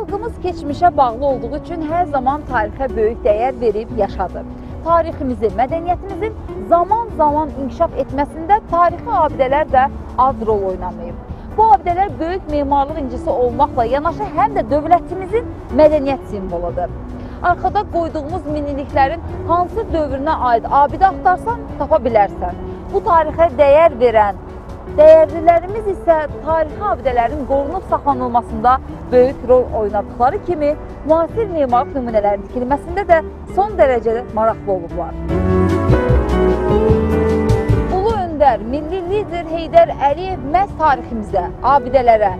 Xalqımız keçmişə bağlı olduğu üçün hər zaman tarixə böyük dəyər verib yaşadı. Tariximizin, mədəniyyətimizin zaman-zaman inkişaf etməsində tarixi abidələr də az rol oynamayıb. Bu abidələr böyük memarlıq incisi olmaqla yanaşı həm də dövlətimizin mədəniyyət simvoludur. Arxada qoyduğumuz minilliklərin hansı dövrünə aid abidə axtarsan, tapa bilərsən. Bu tarixə dəyər verən, dəyərlilərimiz isə tarixi abidələrin qorunub saxlanılmasında böyük rol oynadıkları kimi müasir memarlıq nümunələrinin tikilməsində də son dərəcədə maraqlı olublar. Ulu öndər, milli lider Heydər Əliyev məhz tariximizə, abidələrə,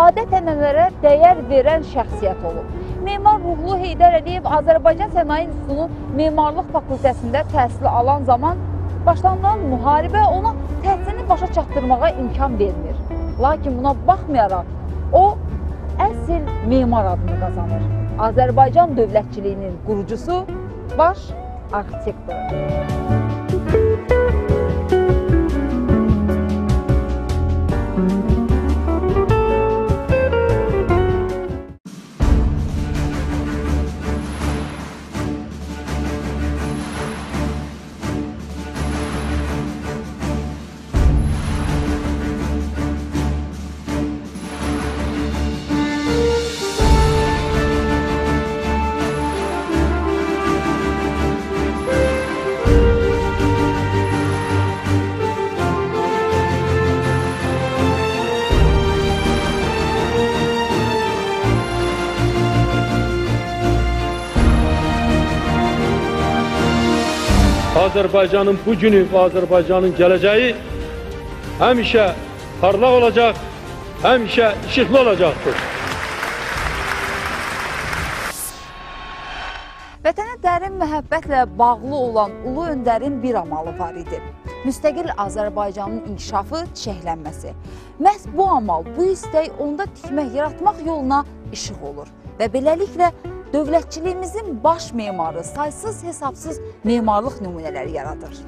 adət-ənənələrə dəyər verən şəxsiyyət olub. Memar ruhlu Heydər Əliyev Azərbaycan Sənaye İnstitutunun Memarlıq Fakültəsində təhsil alan zaman başlanılan müharibə ona təhsilini başa çatdırmağa imkan vermir. Lakin buna baxmayaraq, o əsl memar adını qazanır. Azərbaycan dövlətçiliyinin qurucusu, baş arxitektoru. Azərbaycanın bugünü və Azərbaycanın gələcəyi həmişə parlaq olacaq, həmişə işıqlı olacaqdır. Vətənə dərin məhəbbətlə bağlı olan Ulu Öndərin bir amalı var idi. Müstəqil Azərbaycanın inkişafı, çiçəklənməsi. Məhz bu amal, bu istək onda tikmək, yaratmaq yoluna işıq olur. Və beləliklə, dövlətçiliyimizin baş memarı saysız hesabsız memarlıq nümunələri yaradır.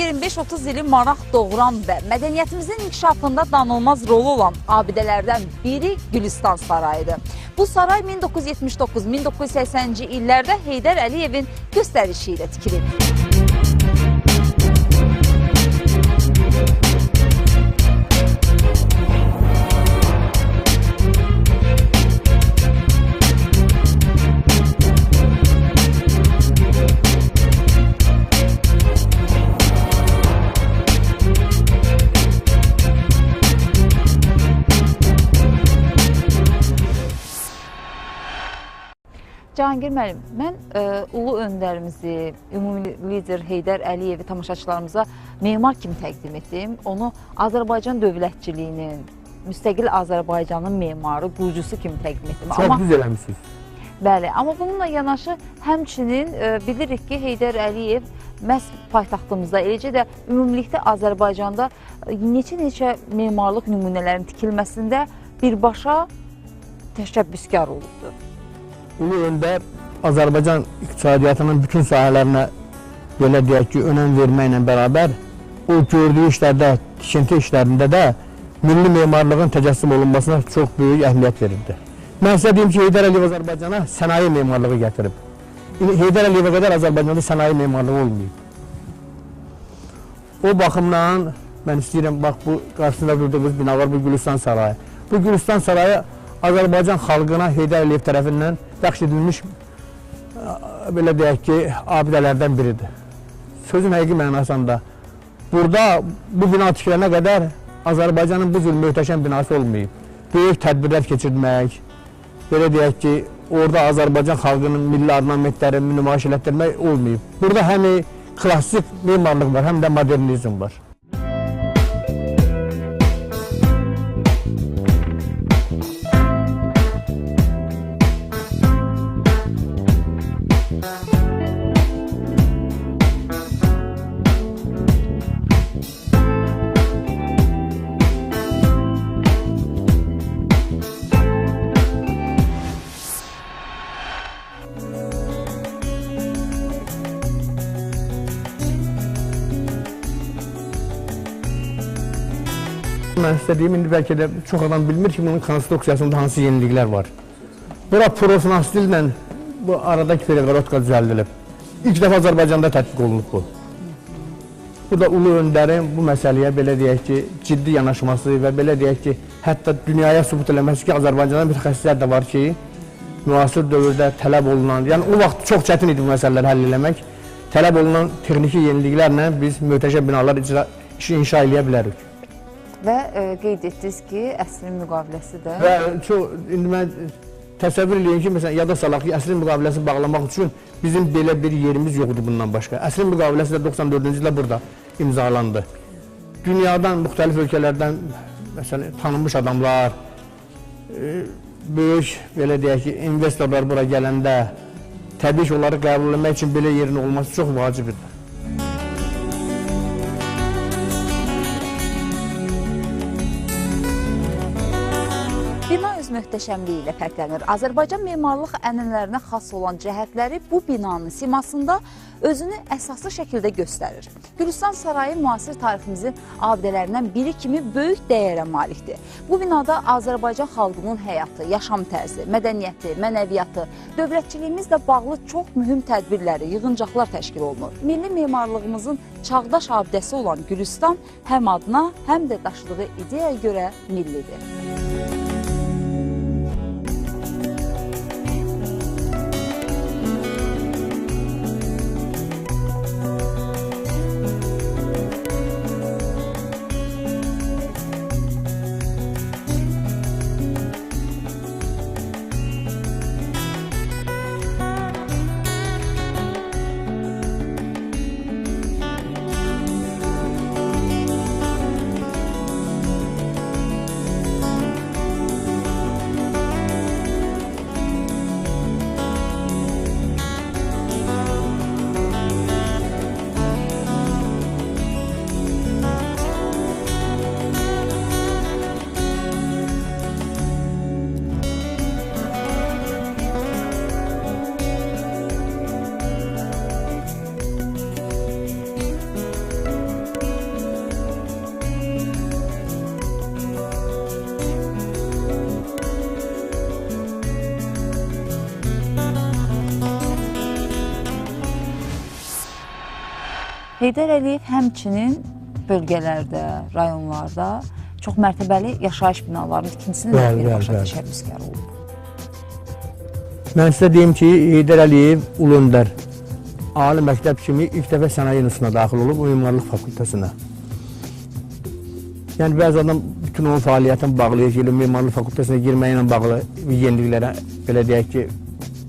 25-30 ili maraq doğuran və mədəniyyətimizin inkişafında danılmaz rolu olan abidələrdən biri Gülüstan Sarayıdır. Bu saray 1979-1980-ci illərdə Heydər Əliyevin göstərişi ilə tikilib. Cahangir müəllim, mən ulu öndərimizi, ümumi lider Heydər Əliyevi tamaşaçılarımıza memar kimi təqdim etdim. Onu Azərbaycan dövlətçiliyinin, müstəqil Azərbaycanın memarı, qurucusu kimi təqdim etdim. Çox düz eləmişsiniz. Bəli, amma bununla yanaşı həmçinin bilirik ki, Heydər Əliyev məhz paytaxtımızda, eləcə də ümumilikdə Azərbaycanda neçə memarlıq nümunələrin tikilməsində birbaşa təşəbbüskar olubdur. Ulu öndər Azərbaycan iqtisadiyyatının bütün sahələrinə belə deyək ki, önəm verməklə bərabər o gördüyü işlərdə, tikinti işlərində də milli memarlığın təcəssüm olunmasına çox böyük əhəmiyyət verirdi. Mən sizə deyim ki, Heydər Əliyev Azərbaycana sənaye memarlığı gətirib. Heydər Əliyevə qədər Azərbaycanda sənaye memarlığı olmayıb. O baxımdan mən istəyirəm, bax bu qarşısında durduğumuz bina var, bu Gülüstan Sarayı. Bu Gülüstan Sarayı Azərbaycan xalqına Heydər Əliyev tərəfindən bəxş edilmiş, belə deyək ki, abidələrdən biridir. Sözün həqiqi mənasında. Burada bu bina tikilənə qədər Azərbaycanın bu cür möhtəşəm binası olmayıb. Böyük tədbirlər keçirmək, belə deyək ki, orada Azərbaycan xalqının milli ornamentlərini nümayiş elətdirmək olmayıb. Burada həm klassik memarlıq var, həm də modernizm var. Mən istədiyim, indi bəlkə də çox adam bilmir ki, bunun konstruksiyasında hansı yeniliklər var. Bura profnastillə bu aradakı periqorotka düzəldilib. İlk dəfə Azərbaycanda tətbiq olunub bu. Bu da ulu öndərin bu məsələyə belə deyək ki, ciddi yanaşması və belə deyək ki, hətta dünyaya sübut eləməsi ki, Azərbaycanda mütəxəssislər də var ki, müasir dövrdə tələb olunan, yəni o vaxt çox çətin idi bu məsələləri həll eləmək, tələb olunan texniki yeniliklərlə biz möhtəşəm binalar inşa eləyə bilərik. Və qeyd etdiniz ki, əsrin müqaviləsi də... Və indi mən təsəvvür edeyim ki, məsələn, yada salaq ki, əsrin müqaviləsini bağlamaq üçün bizim belə bir yerimiz yoxdur bundan başqa. Əsrin müqaviləsi də 94-cü ildə burada imzalandı. Dünyadan, müxtəlif ölkələrdən, məsələn, tanınmış adamlar, böyük, belə deyək ki, investorlar bura gələndə təbii ki, onları qəbul etmək üçün belə yerin olması çox vacibdir. Bina öz möhtəşəmliyi ilə fərqlənir. Azərbaycan memarlıq ənənələrinə xas olan cəhətləri bu binanın simasında özünü əsaslı şəkildə göstərir. Gülüstan Sarayı müasir tariximizin abidələrindən biri kimi böyük dəyərə malikdir. Bu binada Azərbaycan xalqının həyatı, yaşam tərzi, mədəniyyəti, mənəviyyatı, dövlətçiliyimizlə bağlı çox mühüm tədbirləri, yığıncaqlar təşkil olunur. Milli memarlığımızın çağdaş abidəsi olan Gülüstan həm adına, həm də daşıdığı ideyaya görə millidir. Heydər Əliyev həmçinin bölgələrdə, rayonlarda çox mərtəbəli yaşayış binalarının tikintisini də birbaşa təşəbbüskar olub. Mən sizə deyim ki, Heydər Əliyev Ulu Öndər Ali məktəb kimi ilk dəfə sənaye institutuna daxil olub, mimarlıq fakültəsinə. Yəni, bəzi adam bütün onun fəaliyyətini bağlayır ki, mimarlıq fakültəsinə girməklə bağlı yeniliklərə, belə deyək ki,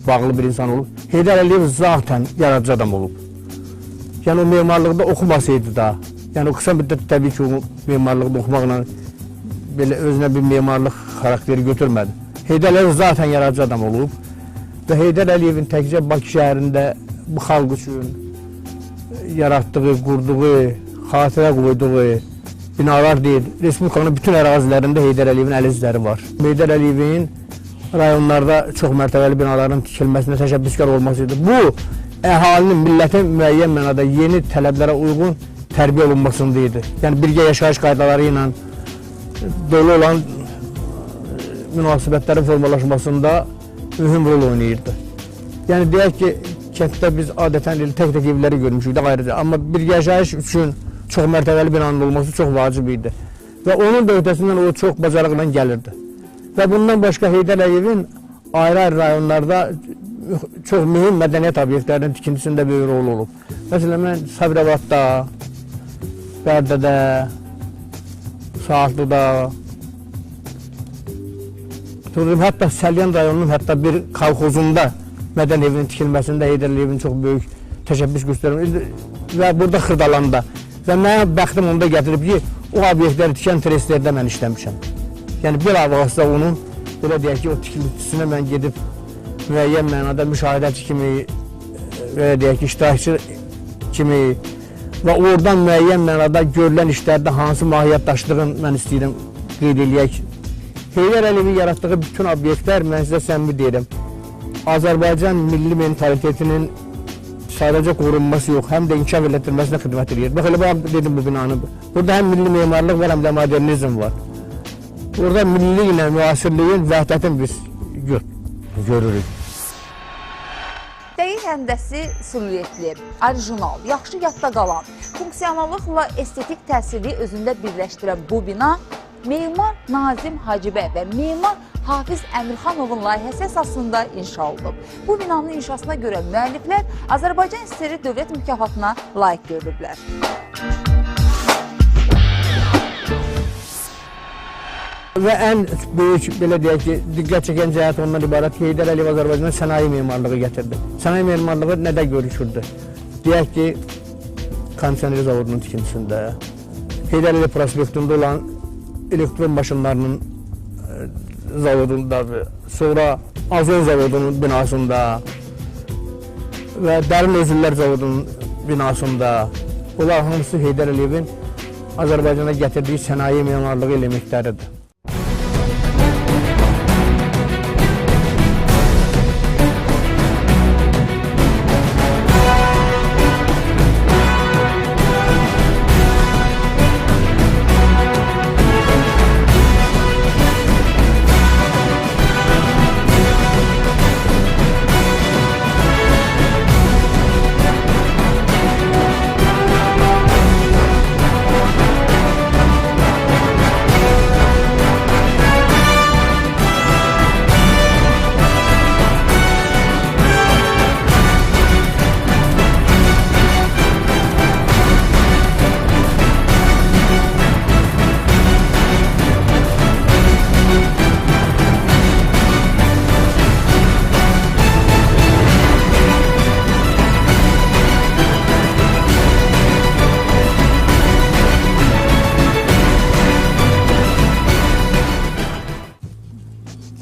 bağlı bir insan olub. Heydər Əliyev zaten yaradıcı adam olub. Yəni, o mimarlıqda oxumasaydı da, yəni, o qısa müddət təbii ki, o mimarlıqda oxumaqla belə özünə bir mimarlıq xarakteri götürmədi. Heydər Əliyev zaten yaradıcı adam olub və Heydər Əliyevin təkcə Bakı şəhərində bu xalq üçün yaratdığı, qurduğu, xatirə qoyduğu binalar deyil. Respublikanın bütün ərazilərində Heydər Əliyevin əl izləri var. Heydər Əliyevin rayonlarda çox mərtəbəli binaların tikilməsinə təşəbbüskar olmasıydı. Bu, əhalinin, millətin müəyyən mənada yeni tələblərə uyğun tərbiyə olunmasında idi. Yəni, birgə yaşayış qaydaları ilə dolu olan münasibətlərin formalaşmasında mühüm rol oynayırdı. Yəni, deyək ki, kənddə biz adətən tək-tək evləri görmüşük də ayrıca. Amma bir yaşayış üçün çox mərtəbəli binanın olması çox vacib idi. Və onun da ötəsindən o çox bacarıqla gəlirdi. Və bundan başqa Heydər Əliyevin ayrı-ayrı rayonlarda çox mühüm mədəniyyət obyektlərinin tikintisində böyük rol olub. Məsələn, mən Sabirabadda, Bərdədə, Saatlıda, hətta Səlyan rayonunun hətta bir kolxozunda mədəni evinin tikilməsində Heydər Əliyevin çox böyük təşəbbüs göstərir və burada Xırdalanda. Və mənim bəxtim onda gətirib ki, o obyektləri tikən trestlərdə mən işləmişəm. Yəni, bir avazda onun, belə deyək ki, o tikiltisinə mən gedib müəyyən mənada müşahidəçi kimi, belə deyək ki, iştirakçı kimi və oradan müəyyən mənada görülən işlərdə hansı mahiyyət daşıdığını mən istəyirəm qeyd eləyək. Heydər Əliyevin yaratdığı bütün obyektlər, mən sizə səmimi deyirəm, Azərbaycan milli mentalitetinin sadəcə qorunması yox, həm də inkişaf elətdirməsinə xidmət edir. Bax, elə dedim bu binanı. Burada həm milli memarlıq var, həm də modernizm var. Burada millilik ilə müasirliyin, vəhdətin biz görürük. Deyil həndəsi silüetli, orijinal, yaxşı yadda qalan, funksionallıqla estetik təsiri özündə birləşdirən bu bina memar Nazim Hacıbəy və memar Hafiz Əmirxanovun layihəsi əsasında inşa olunub. Bu binanın inşasına görə müəlliflər Azərbaycan SSR Dövlət mükafatına layiq görülüblər. Və ən böyük, belə deyək ki, diqqət çəkən cəhət ondan ibarət ki, Heydər Əliyev Azərbaycana sənaye memarlığı gətirdi. Sənaye memarlığı nədə görüşürdü? Deyək ki, kondisioner zavodunun tikintisində, Heydər Əliyev prospektində olan elektron maşınlarının zavodunda, sonra Azon zavodunun binasında və Dərin Özürlər zavodunun binasında. Onlar hamısı Heydər Əliyevin Azərbaycana gətirdiyi sənaye memarlığı elementləridir.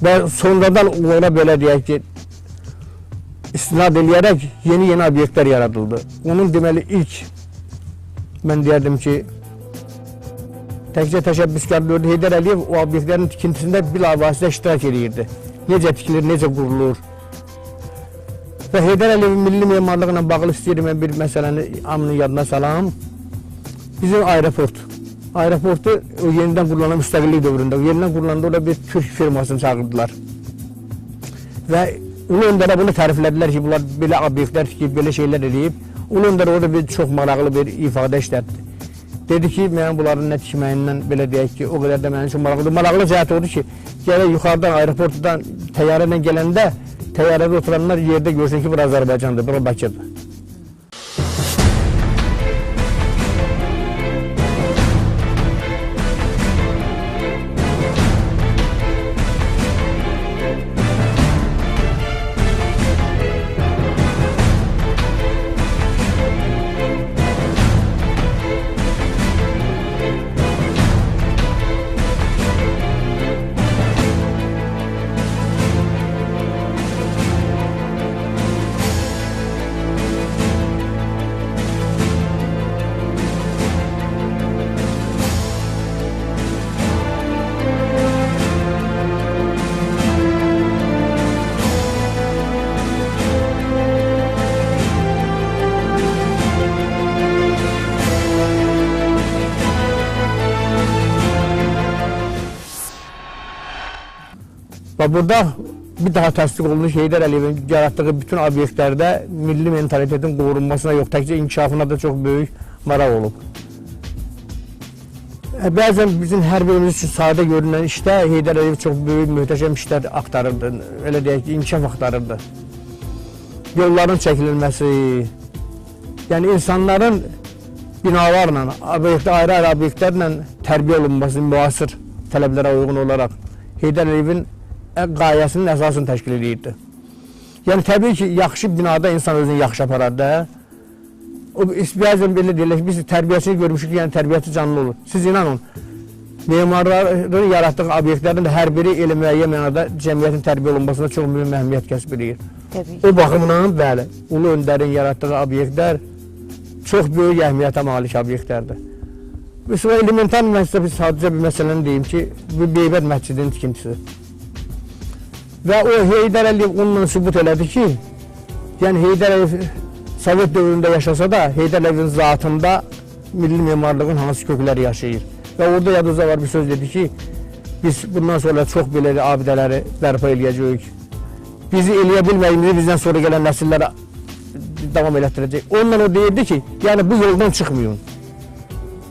Və sonradan onlara belə deyək ki, istinad eləyərək yeni obyektlər yaradıldı. Onun deməli ilk, mən deyərdim ki, təkcə təşəbbüskar gördü. Heydər Əliyev o obyektlərin tikintisində bilavasitə iştirak edirdi. Necə tikilir, necə qurulur. Və Heydər Əliyevin milli memarlıqla bağlı istəyirəm mən bir məsələni hamının yadına salam. Bizim aeroportu o yenidən qurulan müstəqillik dövründə, yenidən qurulanda orada bir Türk firmasını çağırdılar. Və Ulu Öndərə bunu təriflədilər ki, bunlar belə obyektlər tikib, belə şeylər edib. Ulu Öndər orada bir çox maraqlı bir ifadə işlətdi. Dedi ki, mən bunların nə tikməyindən belə deyək ki, o qədər də mənim üçün maraqlıdır. Maraqlı cəhət odur ki, gələk yuxarıdan, aeroportdan təyyarə ilə gələndə, təyyarədə oturanlar yerdə görsün ki, bura Azərbaycandır, bura Bakıdır. Və burada bir daha təsdiq olunmuş Heydər Əliyevin yaratdığı bütün obyektlərdə milli mentalitetin qorunmasına yox, təkcə inkişafına da çox böyük maraq olub. Bəzən bizim hər birimiz üçün sadə görünən işdə Heydər Əliyev çox böyük, möhtəşəm işlər axtarırdı, elə deyək ki, inkişaf axtarırdı. Yolların çəkilməsi, yəni insanların binalarla, ayrı-ayrı obyektlərlə tərbiyə olunması müasir tələblərə uyğun olaraq Heydər Əliyevin qayəsinin əsasını təşkil edirdi. Yəni, təbii ki, yaxşı binada insan özünü yaxşı aparar da. Bəzən belə deyirlər ki, biz tərbiyəsini görmüşük ki, yəni tərbiyəti canlı olur. Siz inanın, memarların yaratdığı obyektlərin də hər biri elə müəyyən mənada cəmiyyətin tərbiyə olunmasına çox mühüm əhəmiyyət kəsb edir. O baxımdan, bəli, Ulu Öndərin yaratdığı obyektlər çox böyük əhəmiyyətə malik obyektlərdir. Mesela elementar məsələ, sadəcə bir məsələni deyim ki, bu Beybət məscidinin tikintisi. Və o Heydər Əliyev onunla sübut elədi ki, yəni Heydər Əliyev Sovet dövründə yaşasa da Heydər Əliyevin zatında milli memarlığın hansı kökləri yaşayır. Və orada yadınızda var bir söz dedi ki, biz bundan sonra çox belə abidələri bərpa eləyəcəyik. Bizi eləyə bilməyimizi bizdən sonra gələn nəsillərə davam elətdirəcək. Onunla o deyirdi ki, yəni bu yoldan çıxmayın.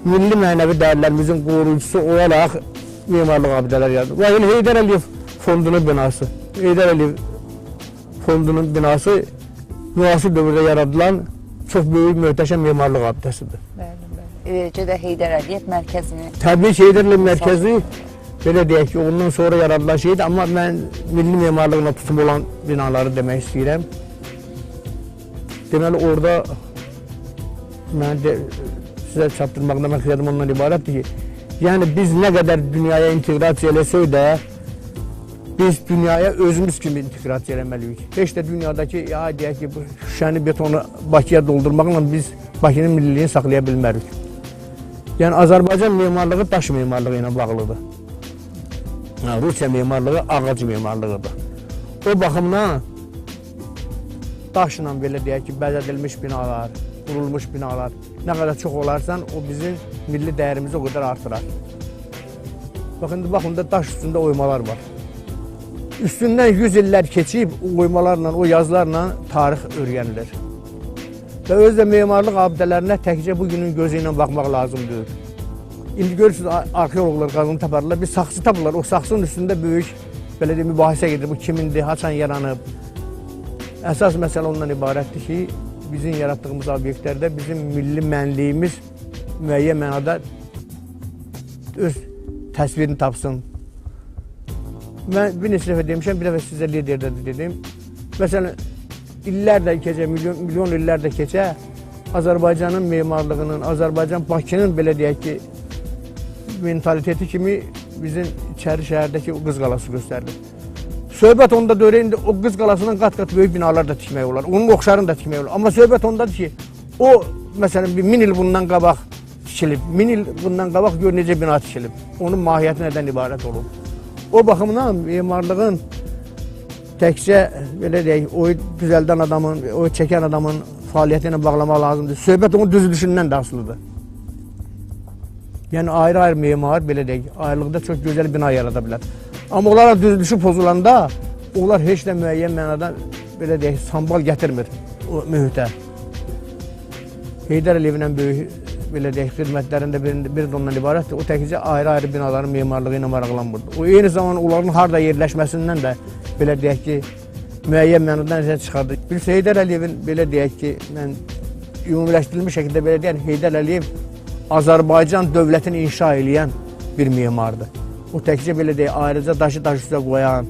Milli mənəvi dəyərlərimizin qoruyucusu olaraq memarlıq abidələr yaradır. Və yəni Heydər Əliyev fondunun binası, Heydər Əliyev fondunun binası müasir dövrdə yaradılan çox böyük, möhtəşəm memarlıq abidəsidir. Eləcə də Heydər Əliyev mərkəzini... Təbii ki, Heydər Əliyev mərkəzi, belə deyək ki, ondan sonra yaradılan şeydir, amma mən milli memarlığına tutum olan binaları demək istəyirəm. Deməli, orada mən sizə çatdırmaqda məqsədim ondan ibarətdir ki, yəni biz nə qədər dünyaya inteqrasiya eləsək də, biz dünyaya özümüz kimi inteqrasiya eləməliyik. Heç də dünyadakı, ya deyək ki, bu şüşəni, betonu Bakıya doldurmaqla biz Bakının milliliyini saxlaya bilmərik. Yəni, Azərbaycan memarlığı daş memarlığı ilə bağlıdır. Rusiya memarlığı ağac memarlığıdır. O baxımdan daşla belə deyək ki, bəzədilmiş binalar, qurulmuş binalar nə qədər çox olarsan, o bizim milli dəyərimizi o qədər artırar. Baxın, da daş üstündə oymalar var. Üstündən 100 illər keçib, o oymalarla, o yazılarla tarix öyrənilir. Və özdə memarlıq abidələrinə təkcə bugünün gözü ilə baxmaq lazımdır. İndi görürsünüz, arxeologlar qazını taparlar, bir saxsı tapırlar, o saxsının üstündə böyük, belə deyil, mübahisə gedir, bu kimindir, haçan yaranıb. Əsas məsələ ondan ibarətdir ki, bizim yaratdığımız obyektlərdə bizim milli mənliyimiz müəyyən mənada öz təsvirini tapsın. Mən bir neçə dəfə demişəm, bir dəfə sizə liderdə dedim. Məsələn, illər də keçə, milyon illər də keçə, Azərbaycanın memarlığının, Azərbaycan Bakının belə deyək ki, mentaliteti kimi bizim içəri şəhərdəki o Qız Qalası göstərilir. Söhbət onda dörə indi o Qız Qalasından qat-qat böyük binalar da tikmək olar, onun oxşarını da tikmək olar. Amma söhbət ondadır ki, o, məsələn, 1000 il bundan qabaq tikilib, 1000 il bundan qabaq gör necə bina tikilib, onun mahiyyəti nədən ibarət olub. O baxımdan memarlığın təkcə, belə deyək, o düzəldən adamın, o çəkən adamın fəaliyyəti ilə bağlamaq lazımdır. Söhbət onun düzülüşündən də asılıdır. Yəni, ayrı-ayrı memar, belə deyək, ayrılıqda çox gözəl bina yarada bilər. Amma onlara düzülüşü pozulanda, onlar heç də müəyyən mənada, belə deyək, sambal gətirmir o mühitə. Heydər Əliyevin ən böyük belə deyək, xidmətlərində bir də ondan ibarətdir. O təkcə ayrı-ayrı binaların memarlığı ilə maraqlanmırdı. O eyni zaman onların harada yerləşməsindən də belə deyək ki, müəyyən mənada nəzər çıxardı. Birisi Heydər Əliyevin belə deyək ki, mən ümumiləşdirilmiş şəkildə belə deyək, Heydər Əliyev Azərbaycan dövlətini inşa edən bir memardır. O təkcə belə deyək, ayrıca daşı üstə qoyan,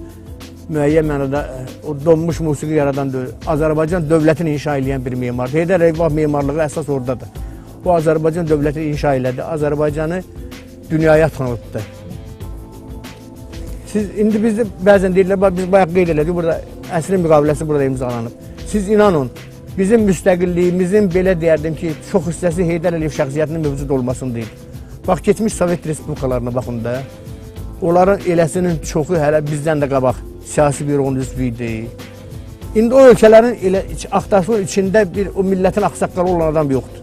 müəyyən mənada o donmuş musiqi yaradan Azərbaycan dövlətini inşa edən bir memardır. Heydər Əliyev memarlığı əsas oradadır. O Azərbaycan dövlətini inşa elədi, Azərbaycanı dünyaya tanıtdı. Siz indi bizdə bəzən deyirlər, biz bayaq qeyd elədik, burada əsrin müqaviləsi burada imzalanıb. Siz inanın, bizim müstəqilliyimizin belə deyərdim ki, çox hissəsi Heydər Əliyev şəxsiyyətinin mövcud olmasındaydı. Bax, keçmiş Sovet Respublikalarına baxın da, onların eləsinin çoxu hələ bizdən də qabaq siyasi bir onun üzvü idi. İndi o ölkələrin axtarışın içində o millətin axsaqqalı olan adam yoxdur.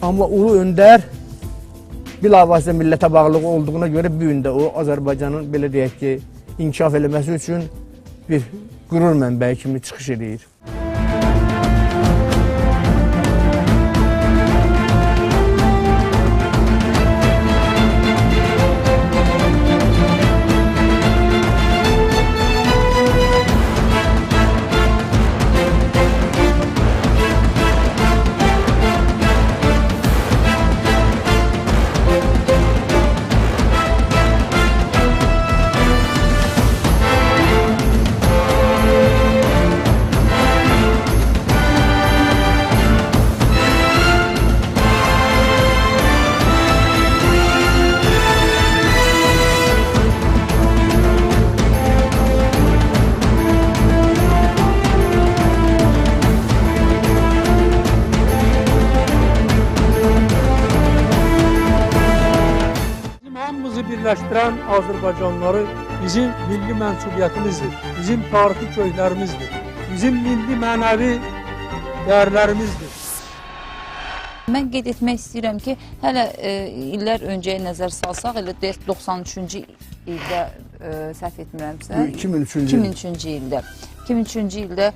Amma Ulu Öndər bilavasitə millətə bağlılığı olduğuna görə bu gün də o Azərbaycanın belə deyək ki, inkişaf eləməsi üçün bir qürur mənbəyi kimi çıxış edir. Birləşdirən Azərbaycanlıları bizim milli mənsubiyyətimizdir, bizim tarixi köklərimizdir, bizim milli mənəvi dəyərlərimizdir. Mən qeyd etmək istəyirəm ki, hələ illər öncəyə nəzər salsaq, elə 93-cü ildə səhv etmirəmsə, 2003-cü ildə. 2003-cü ildə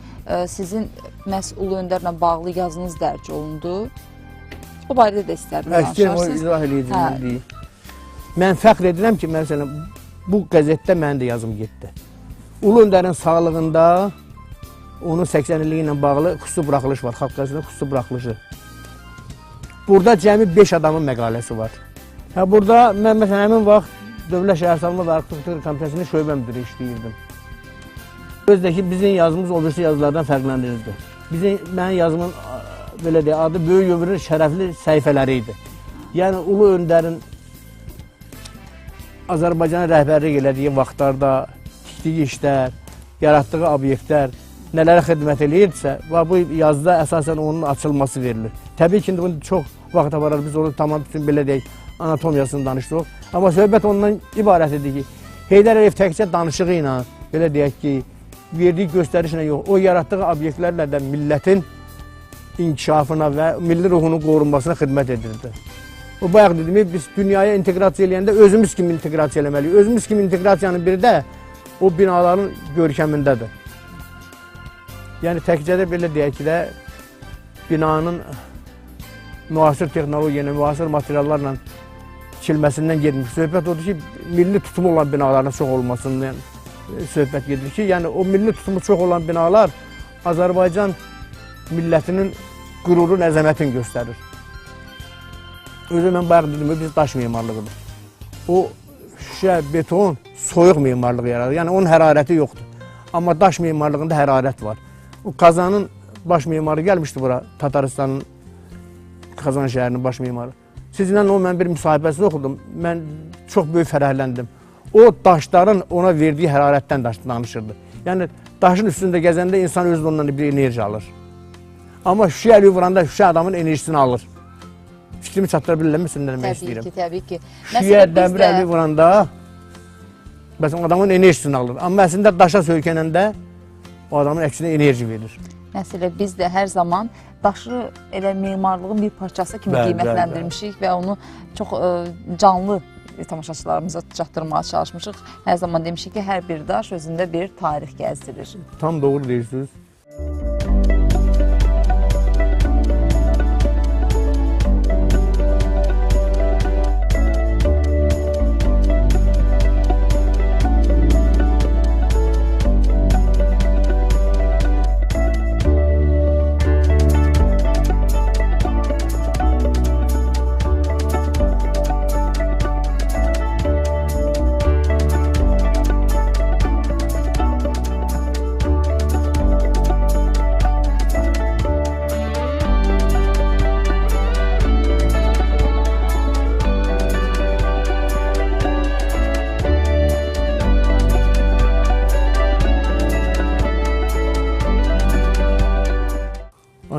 sizin məhz Ulu Öndərlə bağlı yazınız dərc olundu. O barədə də istərdim danışarsınız. O izah edəcəyim deyil. Mən fəxr edirəm ki, məsələn, bu qəzetdə mənim də yazım getdi. Ulu Öndərin sağlığında onun 80-illiyi ilə bağlı xüsusi buraxılış var, xalq qəzetində xüsusi buraxılışı. Burada cəmi 5 adamın məqaləsi var. Burada mən məsələn həmin vaxt Dövlət Şəhərsalma və Arxitektür Komitəsinin şöbə müdürü işləyirdim. Özdəki bizim yazımız o birisi yazılardan fərqləndirirdi. Mənim yazımın belə deyək, adı Böyük Ömrün şərəfli səhifələri idi. Yəni Ulu Öndərin Azərbaycanın rəhbərlik elədiyi vaxtlarda tikdiyi işlər, yaratdığı obyektlər nələrə xidmət edirsə, bu yazıda əsasən onun açılması verilir. Təbii ki, çox vaxt aparar, biz onu tamam bütün belə deyək, anatomiyasını danışdıq. Amma söhbət ondan ibarət edir ki, Heydər Əliyev təkcə danışığı ilə, belə deyək ki, verdiyi göstərişlə yox, o yaratdığı obyektlərlə də millətin inkişafına və milli ruhunun qorunmasına xidmət edirdi. O bayaq dediyim, biz dünyaya inteqrasiya eləyəndə özümüz kimi inteqrasiya eləməliyik. Özümüz kimi inteqrasiyanın biri də o binaların görkəmindədir. Yəni təkcə də belə deyək ki də binanın müasir texnologiya ilə, müasir materiallarla tikilməsindən getmiş. Söhbət odur ki, milli tutumu olan binaların çox olmasından söhbət gedir ki, yəni o milli tutumu çox olan binalar Azərbaycan millətinin qürurun, əzəmətini göstərir. Özü mən bayaq dedim, biz daş memarlığıdır. O şüşə, beton, soyuq memarlığı yaradır. Yəni onun hərarəti yoxdur. Amma daş memarlığında hərarət var. O Kazanın baş memarı gəlmişdi bura, Tataristanın Kazan şəhərinin baş memarı. Sizinlə o mən bir müsahibəsini oxudum. Mən çox böyük fərəhləndim. O daşların ona verdiyi hərarətdən danışırdı. Yəni daşın üstündə gəzəndə insan özü ondan bir enerji alır. Amma şüşə əli vuranda şüşə adamın enerjisini alır. Fikrimi çatdıra bilirəm, üstündə demək istəyirəm. Təbii ki. Şüşə dəmir əli vuranda adamın enerjisini alır. Amma əslində daşa söykənəndə o adamın əksinə enerji verir. Məsələ biz də hər zaman daşı elə memarlığın bir parçası kimi qiymətləndirmişik və onu çox canlı tamaşaçılarımıza çatdırmağa çalışmışıq. Hər zaman demişik ki, hər bir daş özündə bir tarix gəzdirir. Tam doğru deyirsiniz.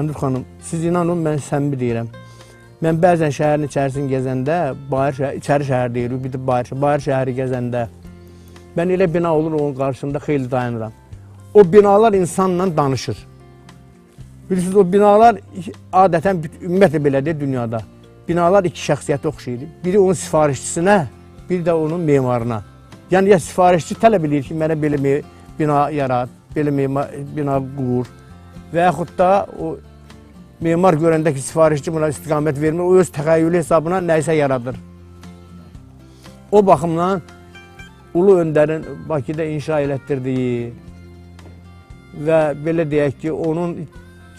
Andur xanım, siz inanın, mən səmimi deyirəm. Mən bəzən şəhərin içərisini gəzəndə, içəri şəhər deyirik, bir də Bayır şəhəri gəzəndə, mən elə bina olur, onun qarşısında xeyli dayanıram. O binalar insanla danışır. Bilirsiniz, o binalar adətən, ümumiyyətlə belədir dünyada. Binalar iki şəxsiyyətə oxşayır. Biri onun sifarişçisinə, biri də onun memarına. Yəni, ya sifarişçi tələb edir ki, mənə belə bina yarat, belə bina qur və yaxud da o memar görəndə ki, sifarişçi buna istiqamət vermir, o öz təxəyyülü hesabına nəyisə yaradır. O baxımdan Ulu Öndərin Bakıda inşa elətdirdiyi və belə deyək ki, onun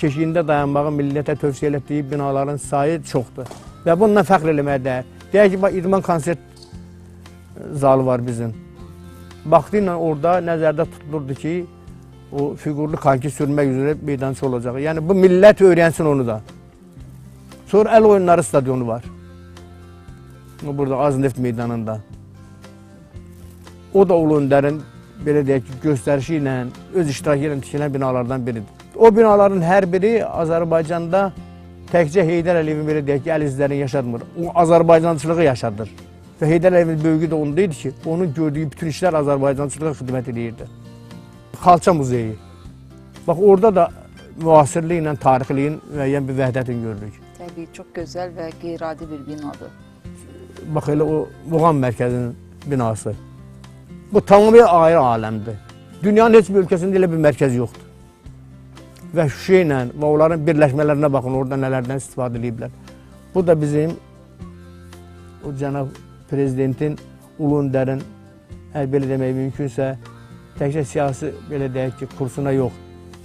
keşiyində dayanmağı millətə tövsiyə etdiyi binaların sayı çoxdur. Və bununla fəxr eləməyə dəyər. Deyək ki, İdman konsert zalı var bizim. Vaxtı ilə orada nəzərdə tutulurdu ki, o fiqurlu konki sürmək üzrə meydançı olacaq. Yəni, bu millət öyrənsin onu da. Sonra əl oyunları stadionu var. Burada Azneft meydanında. O da Ulu Öndərin, belə deyək ki, göstərişi ilə, öz iştirakı ilə tikilən binalardan biridir. O binaların hər biri Azərbaycanda təkcə Heydər Əliyevin, belə deyək ki, əl izlərini yaşatmır. O, Azərbaycançılığı yaşadır. Və Heydər Əliyevin böyüyü də onda idi ki, onun gördüyü bütün işlər Azərbaycançılığa xidmət edirdi. Xalça muzeyi. Bax, orada da müasirliklə, tarixliyin müəyyən bir vəhdətini görürük. Təbii, çox gözəl və qeyri-adi bir binadır. Bax, elə o Muğam mərkəzinin binası. Bu tamamilə ayrı aləmdir. Dünyanın heç bir ölkəsində elə bir mərkəz yoxdur. Və Şuşa ilə və onların birləşmələrinə baxın, orada nələrdən istifadə ediblər. Bu da bizim o cənab prezidentin, Ulu Öndərin, belə demək mümkünsə, təkcə siyasi, belə deyək ki, kursuna yox,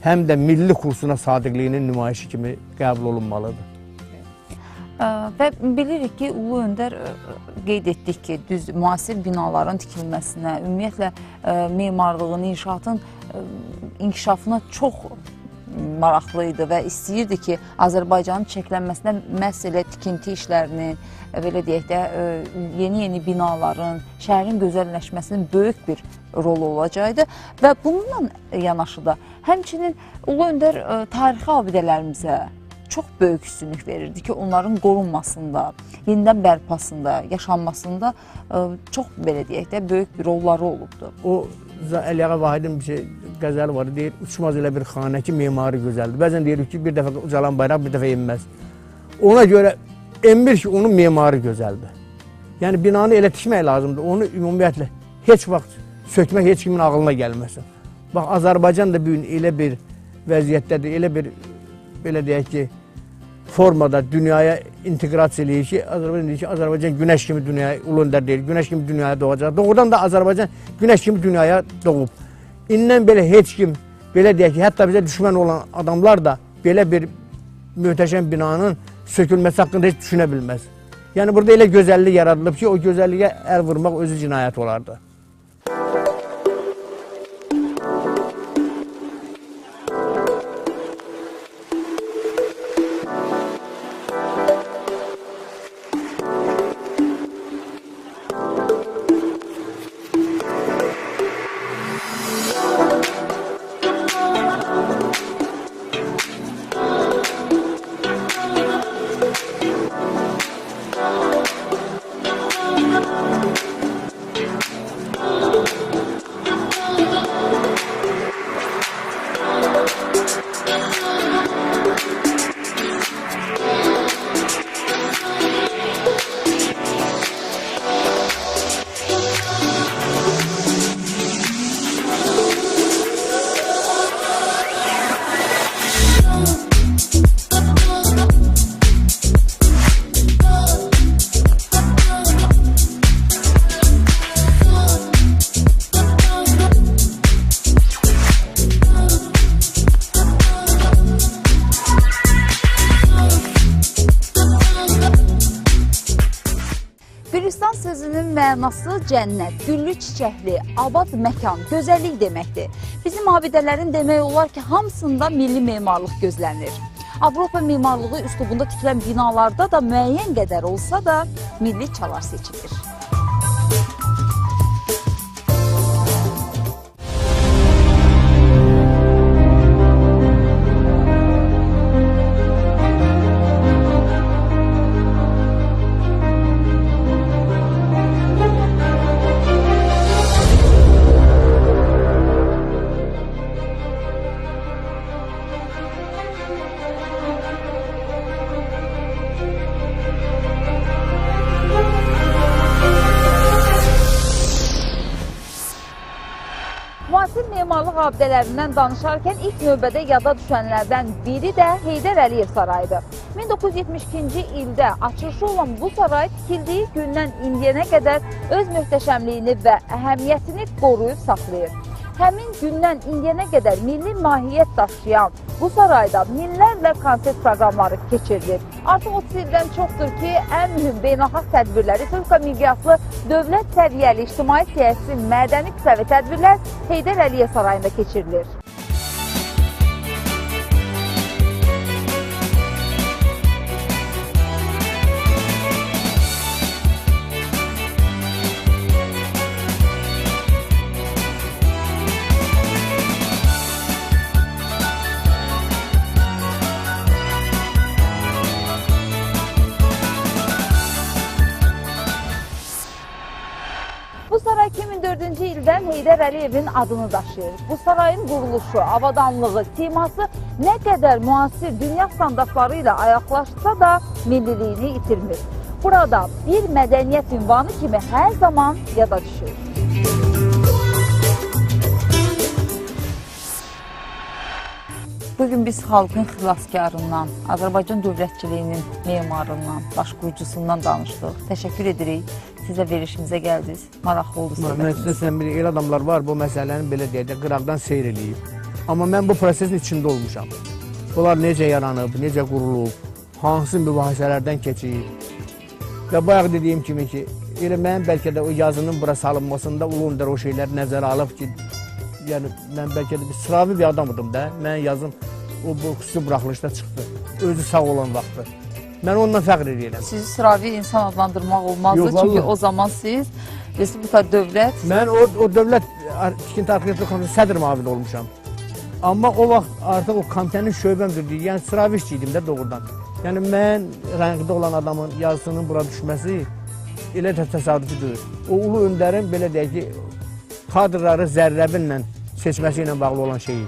həm də milli kursuna sadiqliyinin nümayişi kimi qəbul olunmalıdır. Və bilirik ki, Ulu Öndər qeyd etdik ki, düz müasir binaların tikilməsinə, ümumiyyətlə memarlığın, inşaatın inkişafına çox maraqlı idi və istəyirdi ki, Azərbaycanın çəklənməsinə məhz elə tikinti işlərinin, belə deyək də, yeni binaların, şəhərin gözəlləşməsinin böyük bir rolu olacaqdı və bununla yanaşı da həmçinin Ulu Öndər tarixi abidələrimizə çox böyük üstünlük verirdi ki, onların qorunmasında, yenidən bərpasında, yaşanmasında çox, belə deyək də, böyük bir rolları olubdur. O, Əliağa Vahidin bir şey qəzəli var, deyir, uçmaz elə bir xanə ki, memarı gözəldir. Bəzən deyirik ki, bir dəfə ucalan bayraq, bir dəfə enməz. Ona görə enmir ki, onun memarı gözəldir. Yəni, binanı elə tikmək lazımdır, onu ümumiyyətlə heç vaxt sökmək heç kimin ağlına gəlməsin. Bax, Azərbaycan da bugün elə bir vəziyyətdədir, elə bir, belə deyək ki, formada dünyaya inteqrasiya eləyir ki, Azərbaycan günəş kimi dünyaya, Ulu Öndər deyir, günəş kimi dünyaya doğacaq. Doğrudan da Azərbaycan günəş kimi dünyaya doğub. İndən belə heç kim, belə deyək ki, hətta bizə düşmən olan adamlar da belə bir möhtəşəm binanın sökülməsi haqqında heç düşünə bilməz. Yəni, burada elə gözəllik yaradılıb ki, o gözəlliyə əl vurmaq özü cinayət olardı. Gülüstan sözünün mənası cənnət, güllü çiçəkli, abad məkan, gözəllik deməkdir. Bizim abidələrin demək olar ki, hamısında milli memarlıq gözlənir. Avropa memarlığı üslubunda tikilən binalarda da müəyyən qədər olsa da milli çalar seçilir. müasir memarlıq abidələrindən danışarkən ilk növbədə yada düşənlərdən biri də Heydər Əliyev sarayıdır. 1972-ci ildə açılışı olan bu saray tikildiyi gündən indiyənə qədər öz möhtəşəmliyini və əhəmiyyətini qoruyub saxlayır. Həmin gündən indiyənə qədər milli mahiyyət daşıyan bu sarayda minlərlə konsert proqramları keçirilir. Artıq 30 ildən çoxdur ki, ən mühüm beynəlxalq tədbirlər, respublika miqyaslı dövlət səviyyəli ictimai siyasi, mədəni kütləvi tədbirlər Heydər Əliyev sarayında keçirilir. Bu saray 2004-cü ildən Heydər Əliyevin adını daşıyır. Bu sarayın quruluşu, avadanlığı, siması nə qədər müasir dünya standartları ilə ayaqlaşsa da milliliyini itirmir. Burada bir mədəniyyət ünvanı kimi hər zaman yada düşür. Bugün biz xalqın xilaskarından, Azərbaycan dövlətçiliyinin memarından, baş qurucusundan danışdıq. Təşəkkür edirik. Sizə verişimizə gəldiniz. Maraqlı oldu söhbətimiz. Mən istəsəm bir elə adamlar var, bu məsələni belə deyək də qıraqdan seyr eləyib. Amma mən bu prosesin içində olmuşam. Bunlar necə yaranıb, necə qurulub, hansı mübahisələrdən keçib. Və bayaq dediyim kimi ki, elə mən bəlkə də o yazının bura salınmasında Ulu Öndər o şeyləri nəzərə alıb ki, yəni mən bəlkə də bir sıravi bir adamıdım da. Mən yazım o bu xüsusi buraxılışda çıxdı. Özü sağ olan vaxtı. Mən ondan fəxr edirəm. Sizi sıravi insan adlandırmaq olmazdı. Yox, çünki vallahi. o zaman siz Respublika dövlət... Mən o dövlət tikinti arxitektör komitəsinin sədr müavini olmuşam. Amma o vaxt artıq o komitənin şöbəmdir deyir. Yəni sıravi işçiydim də doğrudan. Yəni mən rəngdə olan adamın yazısının bura düşməsi elə də təsadüfi deyil. O Ulu Öndərin belə deyək ki, kadrları zərrəbinlə seçməsi ilə bağlı olan şeyi.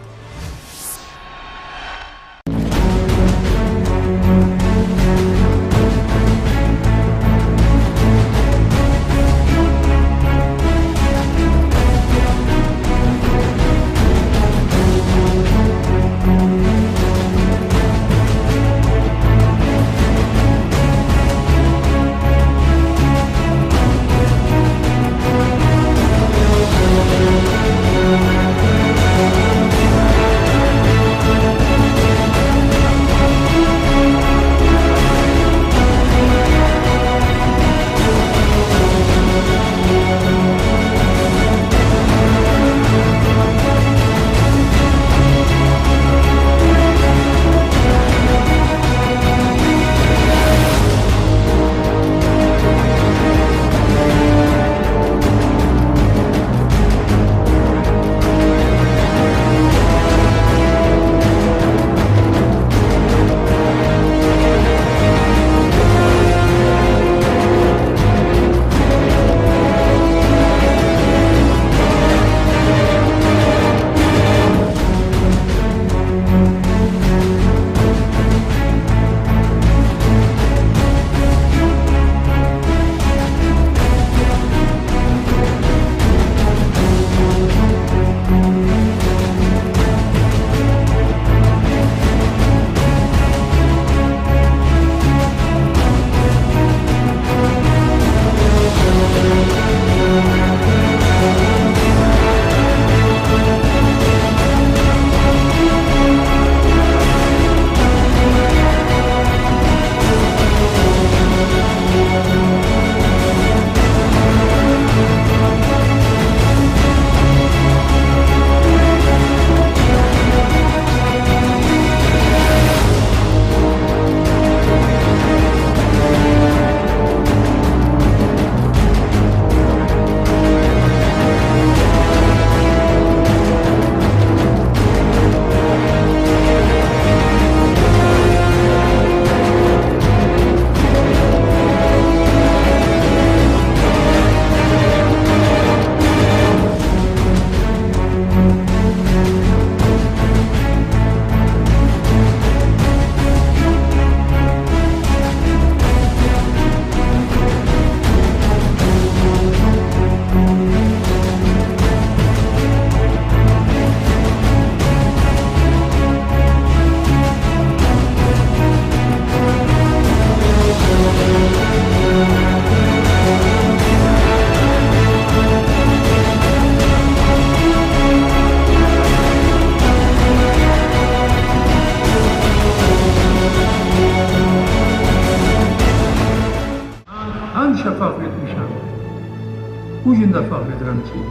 edirəm ki,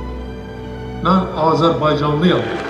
mən Azərbaycanlıyam.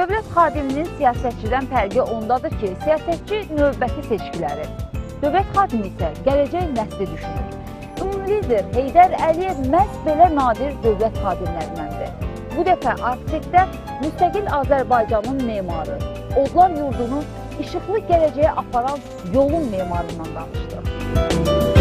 Dövlət xadiminin siyasətçidən fərqi ondadır ki, siyasətçi növbəti seçkiləri, dövlət xadimi isə gələcək nəsli düşünür. Ümumi lider Heydər Əliyev məhz belə nadir dövlət xadimlərindəndir. Bu dəfə arxitektdə müstəqil Azərbaycanın memarı, odlar yurdunu işıqlı gələcəyə aparan yolun memarından danışdıq.